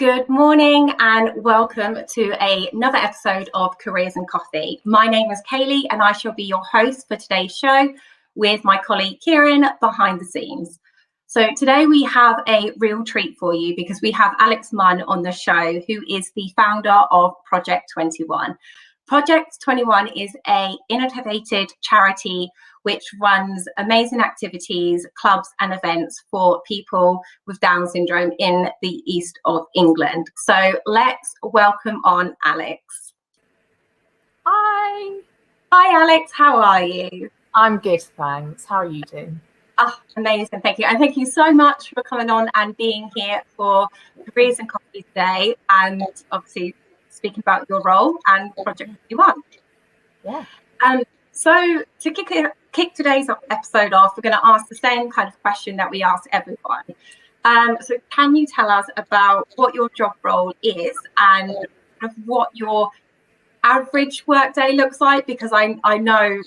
Good morning and welcome to another episode of Careers and Coffee. My name is Kaylee and I shall be your host for today's show with my colleague Kieran behind the scenes. So today we have a real treat for you because we have Alex Munn on the show, who is the founder of Project 21. Project 21 is an innovative charity which runs amazing activities, clubs and events for people with Down syndrome in the east of England. So let's welcome on Alex. Hi. Hi Alex, how are you? I'm good, thanks. How are you doing? Oh, amazing, thank you. And thank you so much for coming on and being here for Careers and Coffee today, and obviously speaking about your role and Project 21. Yeah. So to kick today's episode off, we're going to ask the same kind of question that we ask everyone. So can you tell us about what your job role is and what your average workday looks like? Because I know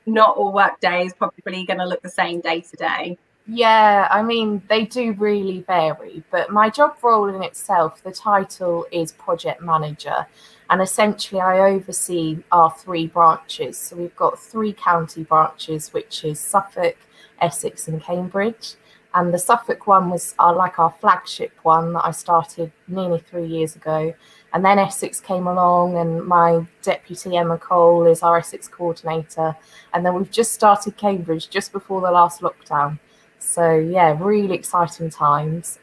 not all workday is probably going to look the same day to day. Yeah, I mean, they do really vary, but my job role in itself, the title is project manager. And essentially, I oversee our 3 branches. So we've got 3 county branches, which is Suffolk, Essex and Cambridge. And the Suffolk one was our flagship one that I started nearly 3 years ago. And then Essex came along and my deputy Emma Cole is our Essex coordinator. And then we've just started Cambridge just before the last lockdown. So yeah, really exciting times.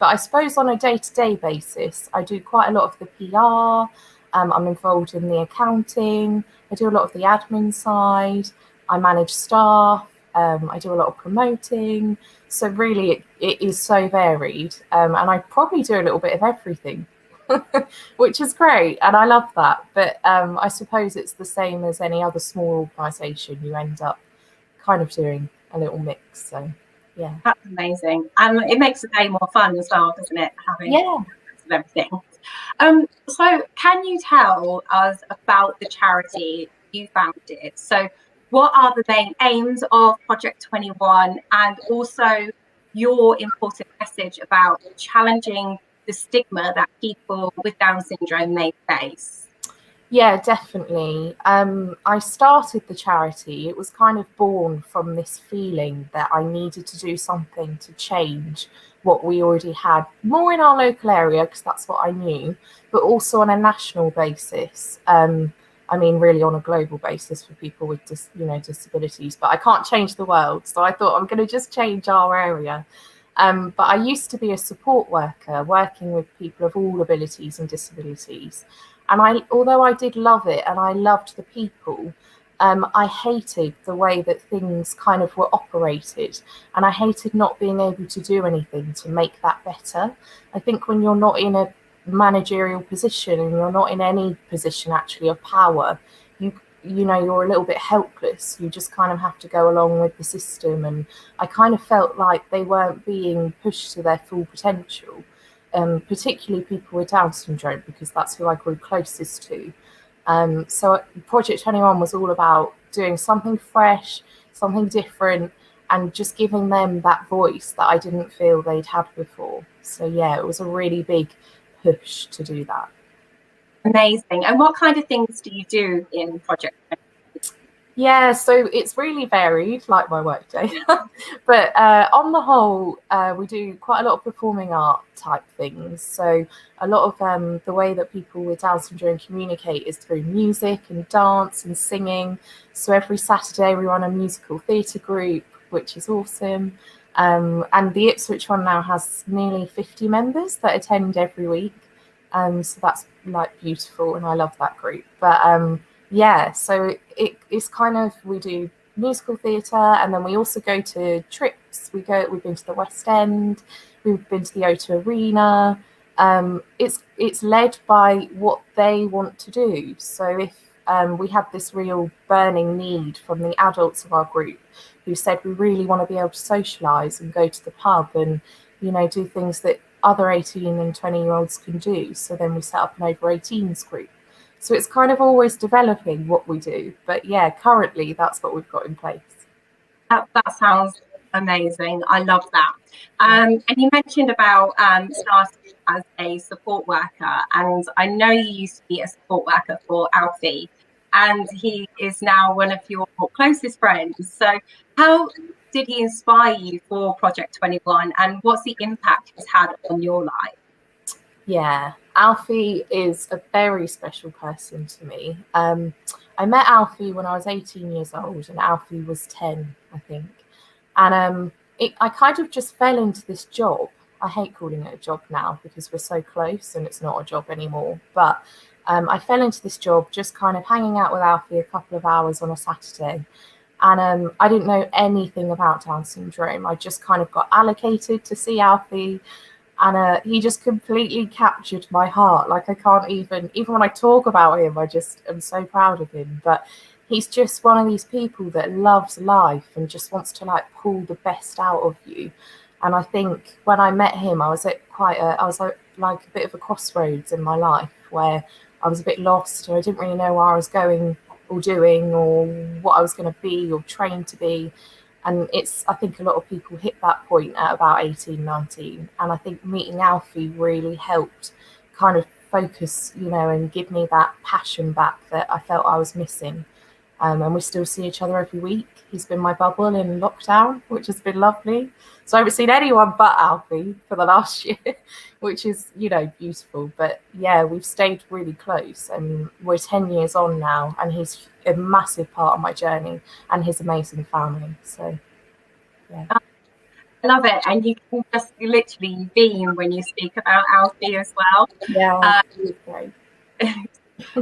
But I suppose on a day-to-day basis, I do quite a lot of the PR. I'm involved in the accounting. I do a lot of the admin side. I manage staff. I do a lot of promoting. So really, it is so varied. And I probably do a little bit of everything, which is great. And I love that. But I suppose it's the same as any other small organisation. You end up kind of doing a little mix. So yeah, that's amazing, and it makes the day more fun as well, doesn't it, having everything. So can you tell us about the charity you founded? So what are the main aims of Project 21 and also your important message about challenging the stigma that people with Down syndrome may face? Yeah, definitely. I started the charity. It was kind of born from this feeling that I needed to do something to change what we already had, more in our local area, because that's what I knew, but also on a national basis. I mean, really on a global basis for people with disabilities, but I can't change the world. So I thought I'm going to just change our area. But I used to be a support worker working with people of all abilities and disabilities. And although I did love it and I loved the people, I hated the way that things kind of were operated. And I hated not being able to do anything to make that better. I think when you're not in a managerial position and you're not in any position actually of power, you're a little bit helpless. You just kind of have to go along with the system. And I kind of felt like they weren't being pushed to their full potential. Particularly people with Down syndrome, because that's who I grew closest to. So Project 21 was all about doing something fresh, something different, and just giving them that voice that I didn't feel they'd had before. So yeah, it was a really big push to do that. Amazing. And what kind of things do you do in Project 21? Yeah, so it's really varied, like my workday. But on the whole, we do quite a lot of performing art type things. So a lot of the way that people with Down syndrome communicate is through music and dance and singing. So every Saturday we run a musical theatre group, which is awesome. And the Ipswich one now has nearly 50 members that attend every week. So that's like beautiful, and I love that group. But yeah, so it's kind of, we do musical theatre, and then we also go to trips. We've been to the West End, we've been to the O2 Arena. It's led by what they want to do. So if we had this real burning need from the adults of our group who said we really want to be able to socialise and go to the pub and do things that other 18 and 20-year-olds can do. So then we set up an over 18s group. So it's kind of always developing what we do. But yeah, currently that's what we've got in place. That sounds amazing. I love that. And you mentioned about starting as a support worker, and I know you used to be a support worker for Alfie, and he is now one of your closest friends. So how did he inspire you for Project 21, and what's the impact he's had on your life? Yeah, Alfie is a very special person to me. I met Alfie when I was 18 years old, and Alfie was 10, I think. And I kind of just fell into this job. I hate calling it a job now because we're so close and it's not a job anymore. But I fell into this job just kind of hanging out with Alfie a couple of hours on a Saturday. And I didn't know anything about Down syndrome. I just kind of got allocated to see Alfie. And he just completely captured my heart. Like, I can't even when I talk about him, I just am so proud of him. But he's just one of these people that loves life and just wants to like pull the best out of you. And I think when I met him, I was at like a bit of a crossroads in my life where I was a bit lost and I didn't really know where I was going or doing or what I was going to be or trained to be. And I think a lot of people hit that point at about 18, 19. And I think meeting Alfie really helped kind of focus, and give me that passion back that I felt I was missing. And we still see each other every week. He's been my bubble in lockdown, which has been lovely. So I haven't seen anyone but Alfie for the last year, which is, beautiful. But yeah, we've stayed really close and we're 10 years on now. And he's a massive part of my journey and his amazing family. So, yeah. I love it. And you can just literally beam when you speak about Alfie as well. Yeah, it's great.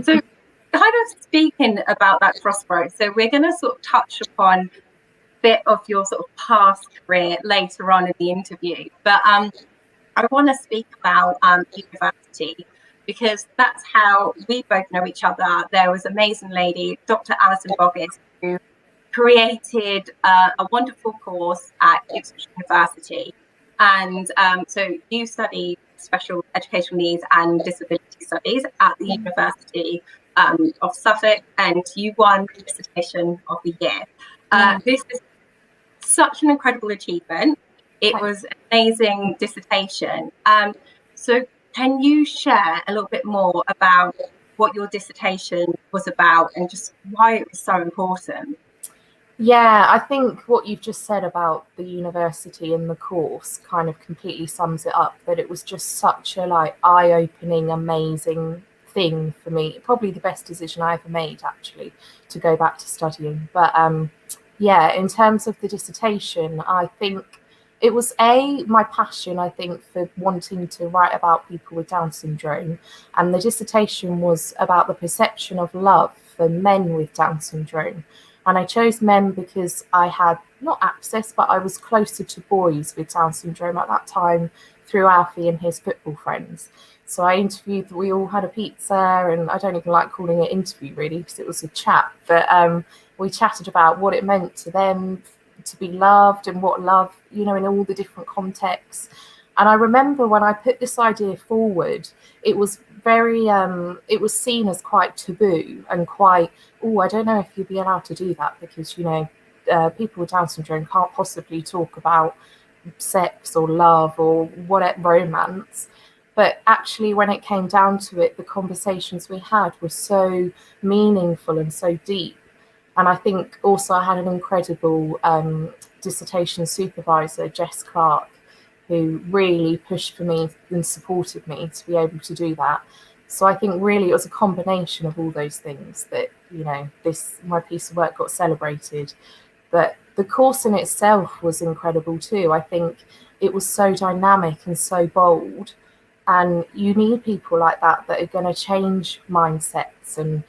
So kind of speaking about that crossroads, so we're going to sort of touch upon a bit of your sort of past career later on in the interview, but I want to speak about university because that's how we both know each other. There was an amazing lady, Dr. Alison Boggis, who created a wonderful course at University, and so you study special educational needs and disability studies at the University of Suffolk, and you won the Dissertation of the Year. This is such an incredible achievement. It was an amazing dissertation. So can you share a little bit more about what your dissertation was about and just why it was so important? Yeah, I think what you've just said about the university and the course kind of completely sums it up, that it was just such a like eye-opening, amazing thing for me. Probably the best decision I ever made, actually, to go back to studying. But yeah, in terms of the dissertation, I think it was my passion, I think, for wanting to write about people with Down syndrome. And the dissertation was about the perception of love for men with Down syndrome. And I chose men because I had not access, but I was closer to boys with Down syndrome at that time through Alfie and his football friends. So I interviewed, we all had a pizza, and I don't even like calling it interview really because it was a chat, but we chatted about what it meant to them to be loved and what love, in all the different contexts. And I remember when I put this idea forward, it was it was seen as quite taboo and quite, I don't know if you'd be allowed to do that because, people with Down syndrome can't possibly talk about sex or love or whatever, romance. But actually, when it came down to it, the conversations we had were so meaningful and so deep. And I think also I had an incredible dissertation supervisor, Jess Clark, who really pushed for me and supported me to be able to do that. So I think really it was a combination of all those things that, my piece of work got celebrated. But the course in itself was incredible too. I think it was so dynamic and so bold. And you need people like that are going to change mindsets and,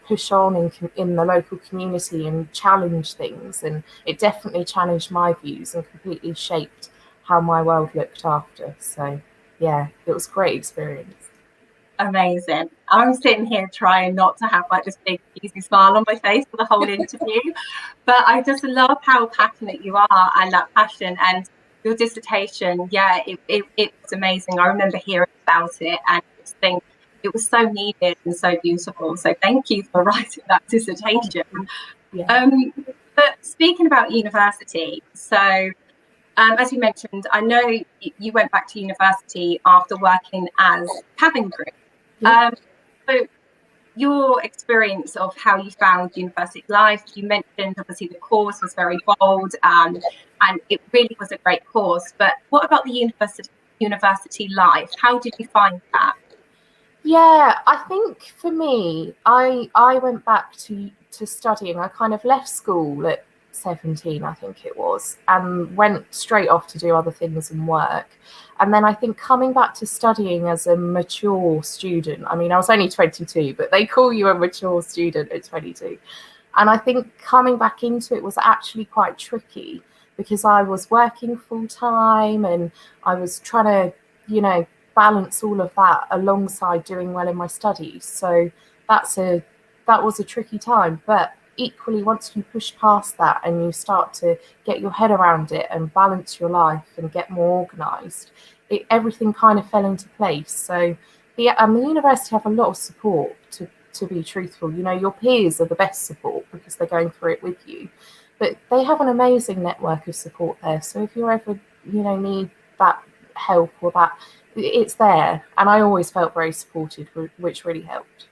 push on in the local community and challenge things. And it definitely challenged my views and completely shaped how my world looked after. So yeah, it was a great experience. Amazing. I'm sitting here trying not to have like this big easy smile on my face for the whole interview, but I just love how passionate you are and that passion, and your dissertation. Yeah, it was amazing. I remember hearing about it and just think it was so needed and so beautiful. So thank you for writing that dissertation. Yeah. But speaking about university, so as you mentioned, I know you went back to university after working as cabin crew. So your experience of how you found university life, you mentioned obviously the course was very bold, and it really was a great course. But what about the university life? How did you find that? Yeah, I think for me, I went back to studying. I kind of left school at 17, I think it was, and went straight off to do other things and work. And then I think coming back to studying as a mature student, I mean, I was only 22, but they call you a mature student at 22. And I think coming back into it was actually quite tricky because I was working full time and I was trying to, balance all of that alongside doing well in my studies. So that was a tricky time. But equally, once you push past that and you start to get your head around it and balance your life and get more organised, everything kind of fell into place. So the university have a lot of support to be truthful. Your peers are the best support because they're going through it with you. But they have an amazing network of support there. So if you ever, need that help or that, it's there. And I always felt very supported, which really helped.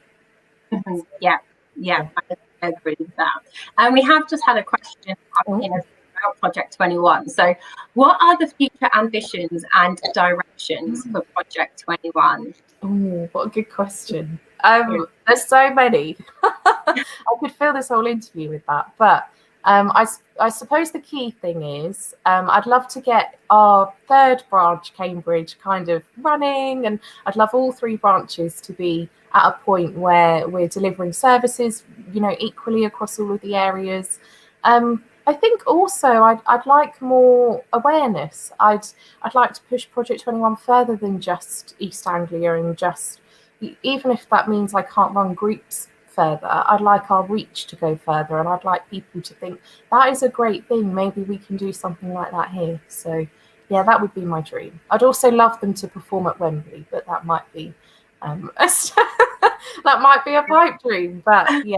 Yeah, I agree with that. And we have just had a question about Project 21. So what are the future ambitions and directions for Project 21? Oh, what a good question. There's so many. I could fill this whole interview with that, but I suppose the key thing is I'd love to get our third branch, Cambridge, kind of running, and I'd love all three branches to be at a point where we're delivering services, equally across all of the areas. I think also I'd like more awareness. I'd like to push Project 21 further than just East Anglia and just, even if that means I can't run groups further, I'd like our reach to go further, and I'd like people to think that is a great thing. Maybe we can do something like that here. So yeah, that would be my dream. I'd also love them to perform at Wembley, but that might be that might be a pipe dream. But yeah,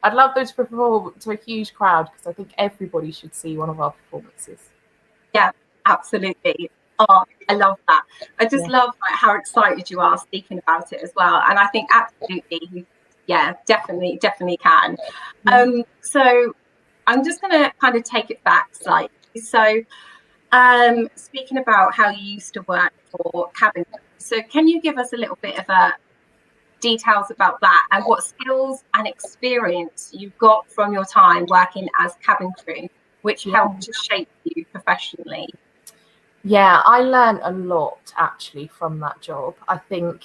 I'd love them to perform to a huge crowd because I think everybody should see one of our performances. Yeah, absolutely. Oh, I love that. I just love how excited you are speaking about it as well. And I think absolutely, definitely can. So I'm just going to kind of take it back slightly. So speaking about how you used to work for cabin crew, so can you give us a little bit of details about that and what skills and experience you got from your time working as cabin crew, which helped to shape you professionally? Yeah, I learned a lot actually from that job. I think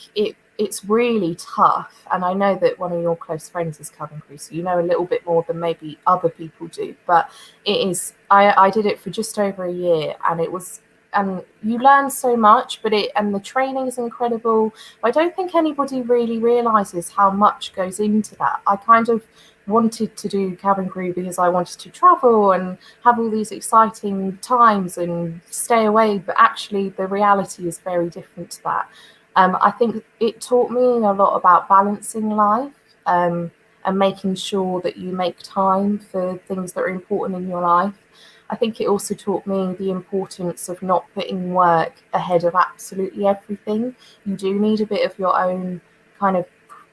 it's really tough, and I know that one of your close friends is cabin crew, so you know a little bit more than maybe other people do. But it is. I did it for just over a year, and you learn so much. And the training is incredible. I don't think anybody really realizes how much goes into that. I kind of wanted to do cabin crew because I wanted to travel and have all these exciting times and stay away, but actually the reality is very different to that. I think it taught me a lot about balancing life and making sure that you make time for things that are important in your life. I think it also taught me the importance of not putting work ahead of absolutely everything. You do need a bit of your own kind of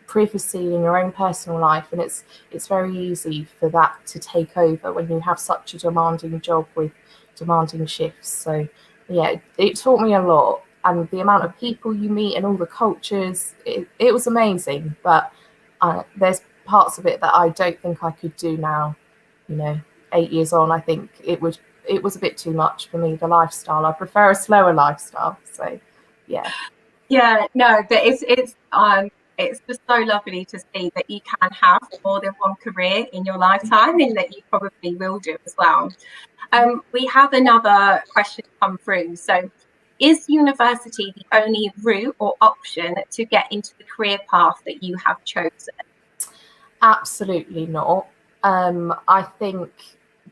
privacy in your own personal life, and it's very easy for that to take over when you have such a demanding job with demanding shifts. So yeah, it taught me a lot, and the amount of people you meet and all the cultures, it was amazing. But there's parts of it that I don't think I could do now. 8 years on, I think it was a bit too much for me, the lifestyle. I prefer a slower lifestyle. So yeah, no, but it's just so lovely to see that you can have more than one career in your lifetime, and that you probably will do as well. We have another question come through. So is university the only route or option to get into the career path that you have chosen? Absolutely not. I think,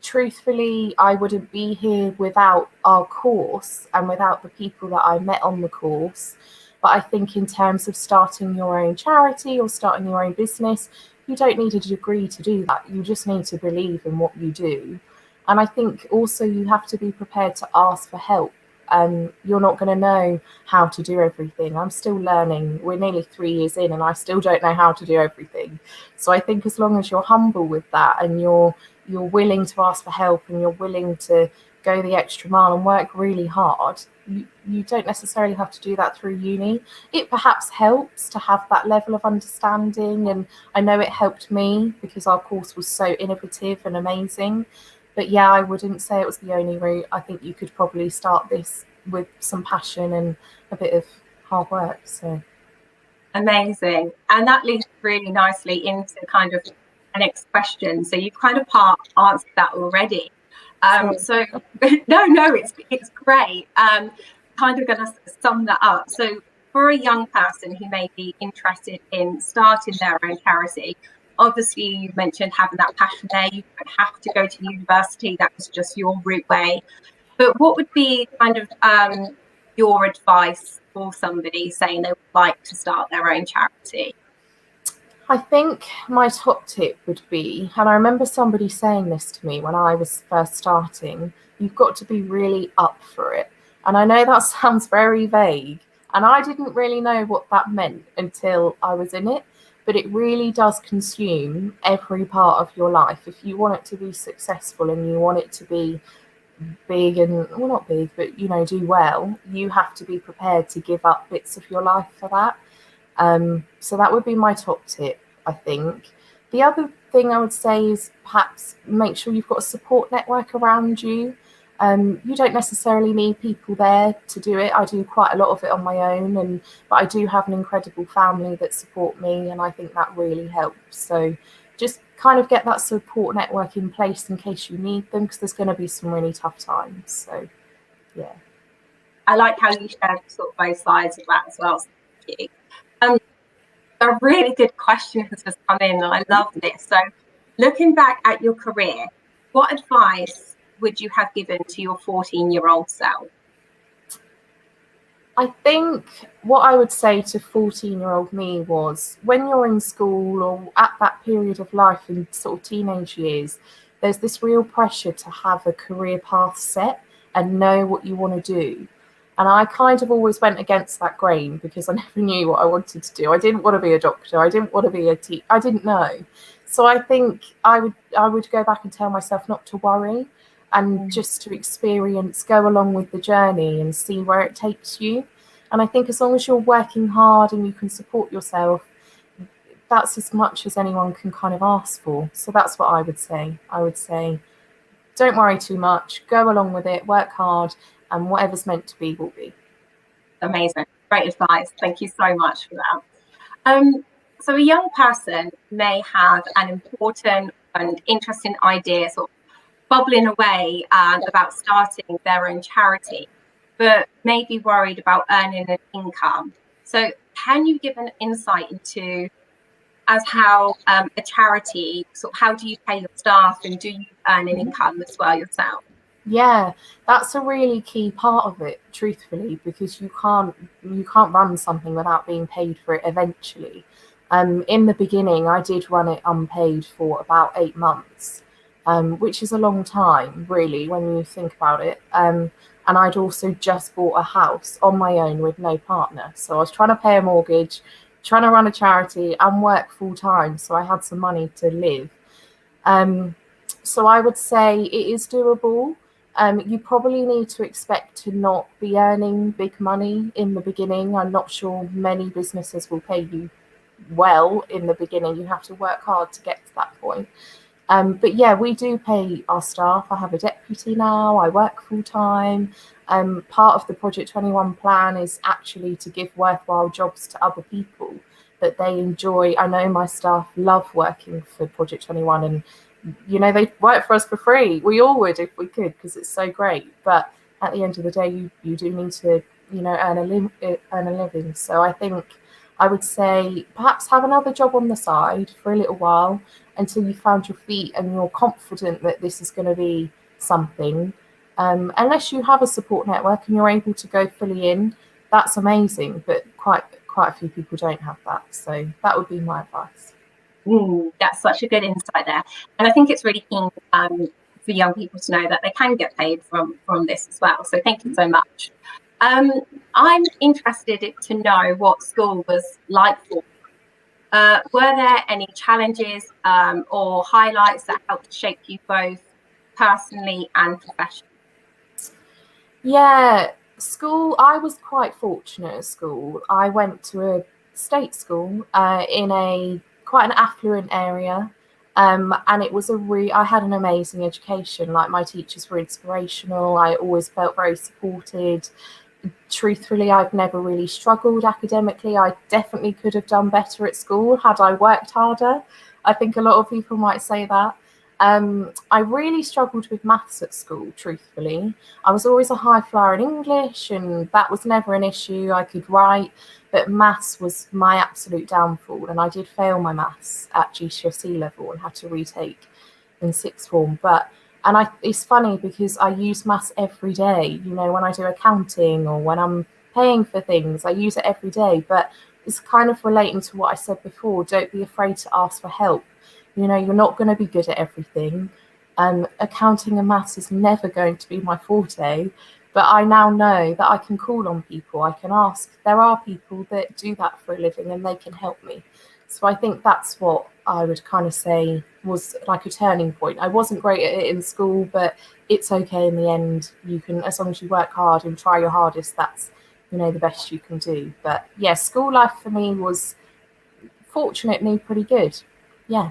truthfully, I wouldn't be here without our course and without the people that I met on the course. But I think in terms of starting your own charity or starting your own business, you don't need a degree to do that. You just need to believe in what you do. And I think also you have to be prepared to ask for help. You're not going to know how to do everything. I'm still learning. We're nearly 3 years in and I still don't know how to do everything. So I think as long as you're humble with that and you're willing to ask for help and you're willing to go the extra mile and work really hard, you don't necessarily have to do that through uni. It perhaps helps to have that level of understanding, and I know it helped me because our course was so innovative and amazing. But yeah, I wouldn't say it was the only route. I think you could probably start this with some passion and a bit of hard work. So amazing. And that leads really nicely into kind of the next question. So you've kind of answered that already. So no, it's great. Kind of going to sum that up. So for a young person who may be interested in starting their own charity, obviously you mentioned having that passion there. You don't have to go to university. That was just your route way. But what would be kind of your advice for somebody saying they would like to start their own charity? I think my top tip would be, and I remember somebody saying this to me when I was first starting, you've got to be really up for it. And I know that sounds very vague, and I didn't really know what that meant until I was in it, but it really does consume every part of your life. If you want it to be successful and you want it to be big and, well, not big, but, do well, you have to be prepared to give up bits of your life for that. So that would be my top tip, I think. The other thing I would say is perhaps make sure you've got a support network around you. You don't necessarily need people there to do it. I do quite a lot of it on my own, but I do have an incredible family that support me, and I think that really helps. So just kind of get that support network in place in case you need them, because there's going to be some really tough times. So, yeah. I like how you shared sort of both sides of that as well. So thank you. A really good question has just come in, and I love this. So, looking back at your career, what advice would you have given to your 14-year-old self? I think what I would say to 14-year-old me was, when you're in school or at that period of life in sort of teenage years, there's this real pressure to have a career path set and know what you want to do. And I kind of always went against that grain because I never knew what I wanted to do. I didn't want to be a doctor. I didn't want to be a teacher. I didn't know. So I think I would go back and tell myself not to worry and just to experience, go along with the journey and see where it takes you. And I think as long as you're working hard and you can support yourself, that's as much as anyone can kind of ask for. So that's what I would say. I would say, don't worry too much, go along with it, work hard, and whatever's meant to be will be. Amazing. Great advice. Thank you so much for that. So a young person may have an important and interesting idea sort of bubbling away about starting their own charity, but may be worried about earning an income. So can you give an insight into how a charity, sort of how do you pay your staff, and do you earn an income as well yourself? Yeah, that's a really key part of it, truthfully, because you can't run something without being paid for it eventually. In the beginning, I did run it unpaid for about 8 months, which is a long time, really, when you think about it. And I'd also just bought a house on my own with no partner. So I was trying to pay a mortgage, trying to run a charity and work full time. So I had some money to live. So I would say it is doable. You probably need to expect to not be earning big money in the beginning. I'm not sure many businesses will pay you well in the beginning. You have to work hard to get to that point. But yeah, we do pay our staff. I have a deputy now. I work full time. Part of the Project 21 plan is actually to give worthwhile jobs to other people that they enjoy. I know my staff love working for Project 21, and they work for us for free. We all would if we could, because it's so great. But at the end of the day, you do need to earn a living. So I think I would say perhaps have another job on the side for a little while until you found your feet and you're confident that this is going to be something. Unless you have a support network and you're able to go fully in, that's amazing. But quite a few people don't have that. So that would be my advice. That's such a good insight there. And I think it's really keen for for young people to know that they can get paid from this as well. So thank you so much. I'm interested to know what school was like for you. Were there any challenges or highlights that helped shape you both personally and professionally? Yeah, school, I was quite fortunate at school. I went to a state school in a quite an affluent area. And it was I had an amazing education. Like, my teachers were inspirational. I always felt very supported. Truthfully, I've never really struggled academically. I definitely could have done better at school had I worked harder. I think a lot of people might say that. I really struggled with maths at school, truthfully. I was always a high flyer in English, and that was never an issue. I could write, but maths was my absolute downfall. And I did fail my maths at GCSE level and had to retake in sixth form. It's funny because I use maths every day. You know, when I do accounting or when I'm paying for things, I use it every day. But it's kind of relating to what I said before. Don't be afraid to ask for help. You know, you're not going to be good at everything. Accounting and maths is never going to be my forte. But I now know that I can call on people. I can ask. There are people that do that for a living and they can help me. So I think that's what I would kind of say was like a turning point. I wasn't great at it in school, but it's okay in the end. You can, as long as you work hard and try your hardest, that's, you know, the best you can do. But yeah, school life for me was fortunately pretty good. Yeah.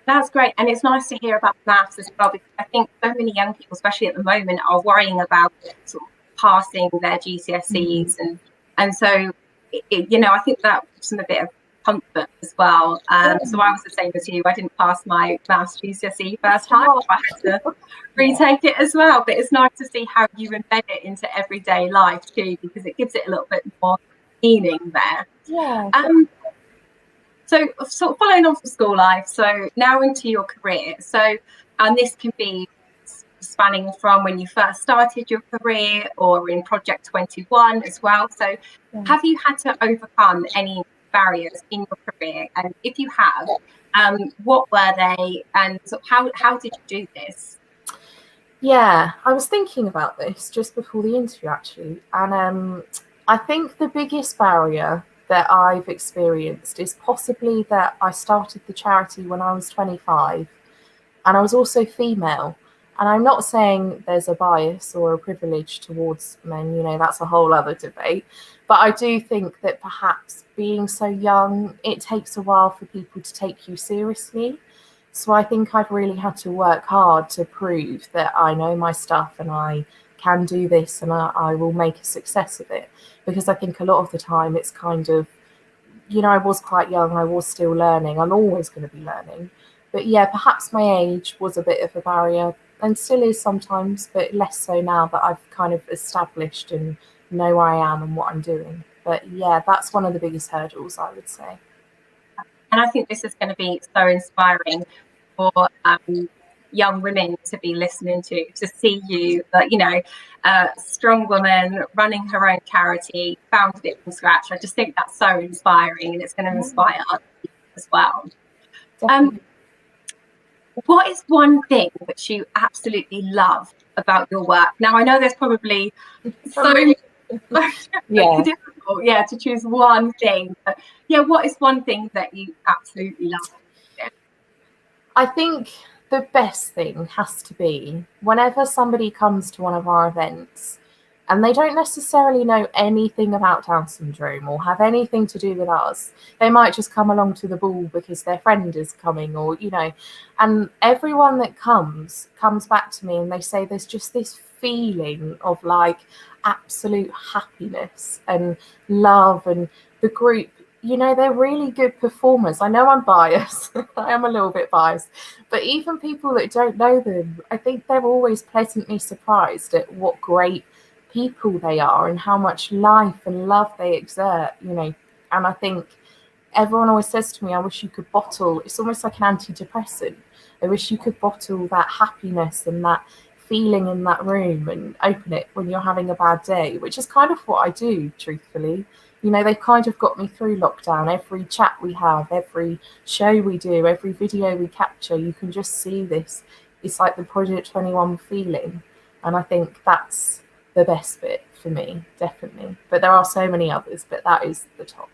That's great. And it's nice to hear about maths as well, because I think so many young people, especially at the moment, are worrying about sort of passing their GCSEs. And so, you know, I think that gives them a bit of comfort as well. So I was the same as you. I didn't pass my maths GCSE first time. So I had to retake it as well. But it's nice to see how you embed it into everyday life too, because it gives it a little bit more meaning there. Yeah. So sort of following on from school life, so now into your career. So, and this can be spanning from when you first started your career or in Project 21 as well. So have you had to overcome any barriers in your career? And if you have, what were they? And sort of how did you do this? Yeah, I was thinking about this just before the interview, actually. And I think the biggest barrier that I've experienced is possibly that I started the charity when I was 25 and I was also female. And I'm not saying there's a bias or a privilege towards men, you know, that's a whole other debate. But I do think that perhaps being so young, it takes a while for people to take you seriously. So I think I've really had to work hard to prove that I know my stuff and I can do this and I will make a success of it. Because I think a lot of the time it's kind of, you know, I was quite young, I was still learning, I'm always going to be learning. But yeah, perhaps my age was a bit of a barrier and still is sometimes, but less so now that I've kind of established and know where I am and what I'm doing. But yeah, that's one of the biggest hurdles, I would say. And I think this is going to be so inspiring for young women to be listening to see you, you know, a strong woman running her own charity, founded it from scratch. I just think that's so inspiring, and it's going to inspire other people as well. What is one thing that you absolutely love about your work? Now, I know there's probably so difficult, to choose one thing. But yeah, what is one thing that you absolutely love? I think the best thing has to be whenever somebody comes to one of our events and they don't necessarily know anything about Down syndrome or have anything to do with us. They might just come along to the ball because their friend is coming, or, you know, and everyone that comes back to me and they say there's just this feeling of like absolute happiness and love, and the group, you know, they're really good performers. I know I'm biased. I am a little bit biased. But even people that don't know them, I think they're always pleasantly surprised at what great people they are and how much life and love they exert, you know. And I think everyone always says to me, I wish you could bottle, it's almost like an antidepressant. I wish you could bottle that happiness and that feeling in that room and open it when you're having a bad day, which is kind of what I do, truthfully. You know, they've kind of got me through lockdown. Every chat we have, every show we do, every video we capture, you can just see this it's like the Project 21 feeling. And I think that's the best bit for me, definitely. But there are so many others, but that is the top.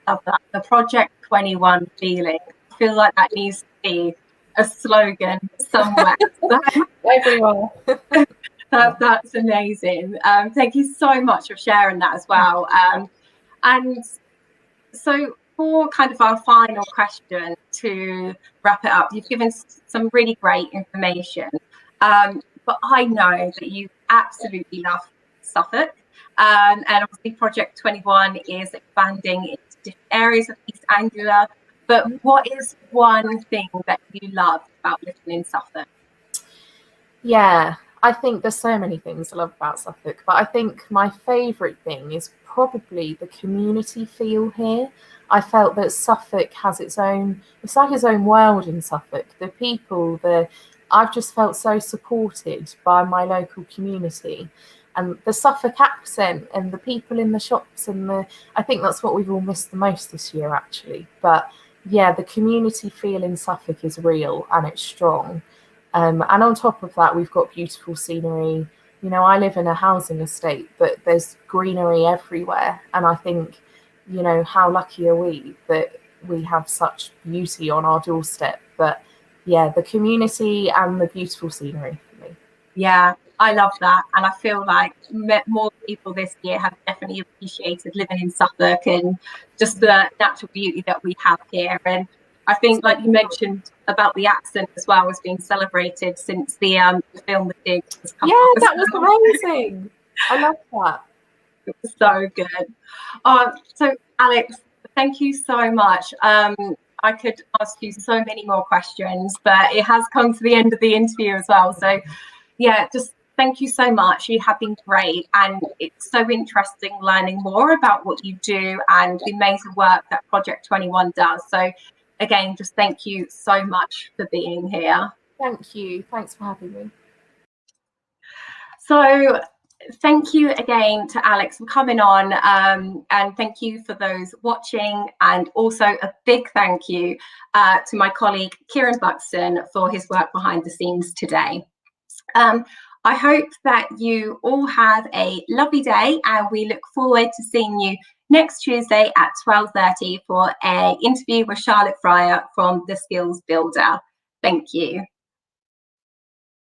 Love that. The Project 21 feeling. I feel like that needs to be a slogan somewhere. Everywhere. That's amazing. Thank you so much for sharing that as well. And so for kind of our final question to wrap it up, you've given some really great information. But I know that you absolutely love Suffolk. And obviously Project 21 is expanding into different areas of East Anglia. But what is one thing that you love about living in Suffolk? Yeah, I think there's so many things I love about Suffolk, but I think my favourite thing is probably the community feel here. I felt that Suffolk has its own, it's like its own world in Suffolk. The people, I've just felt so supported by my local community. And the Suffolk accent and the people in the shops I think that's what we've all missed the most this year, actually. But yeah, the community feel in Suffolk is real and it's strong. And on top of that, we've got beautiful scenery. You know, I live in a housing estate, but there's greenery everywhere. And I think, you know, how lucky are we that we have such beauty on our doorstep? But yeah, the community and the beautiful scenery for me. Yeah, I love that. And I feel like more people this year have definitely appreciated living in Suffolk and just the natural beauty that we have here. And I think, like you mentioned about the accent as well, has been celebrated since the film The Dig has come out. Yeah, that was amazing. I love that. It was so good. So Alex, thank you so much. I could ask you so many more questions, but it has come to the end of the interview as well. So yeah, just thank you so much. You have been great. And it's so interesting learning more about what you do and the amazing work that Project 21 does. So again, just thank you so much for being here. Thank you. Thanks for having me. So thank you again to Alex for coming on, and thank you for those watching, and also a big thank you to my colleague Kieran Buxton for his work behind the scenes today. I hope that you all have a lovely day, and we look forward to seeing you next Tuesday at 12:30 for an interview with Charlotte Fryer from The Skills Builder. Thank you.